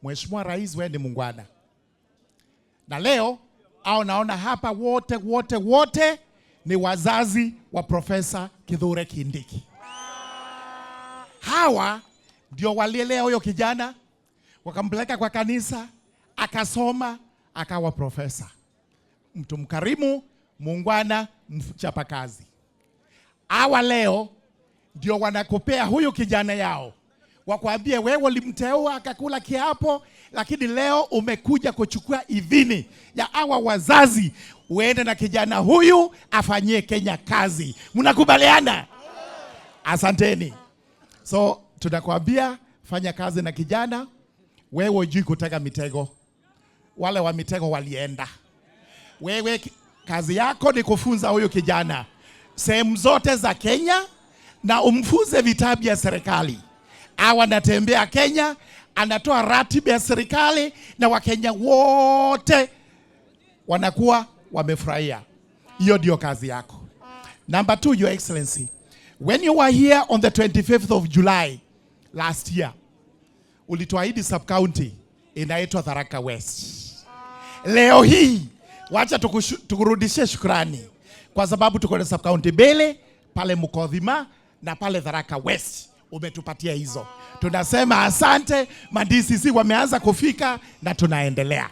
Mheshimiwa Rais, wewe ni muungwana. Na leo au naona hapa wote ni wazazi wa Profesa Kithure Kindiki. Hawa ndio walielea huyo kijana, wakampeleka kwa kanisa, akasoma, akawa profesa. Mtu mkarimu, muungwana, mchapakazi. Hawa leo ndio wanakopea huyu kijana yao. Wakwambie wewe ulimteua akakula kiapo, lakini leo umekuja kuchukua idhini ya hawa wazazi uende na kijana huyu afanyie Kenya kazi. Mnakubaliana? Asanteni. So tunakwambia fanya kazi na kijana. Wewe hujui kutega mitego. Wale wa mitego walienda. Wewe kazi yako ni kufunza huyu kijana sehemu zote za Kenya na umfunze vitabu ya serikali. Hawa anatembea Kenya, anatoa ratiba ya serikali na Wakenya wote wanakuwa wamefurahia. Hiyo ndio kazi yako. Number 2, Your Excellency, when you were here on the 25th of July last year, ulituahidi sub-county inaitwa Tharaka West. Leo hii, wacha tukurudishie shukrani kwa sababu tuko na sub-county mbele, pale Mukodhima na pale Tharaka West. Umetupatia hizo. Tunasema asante, ma-DCC wameanza kufika na tunaendelea.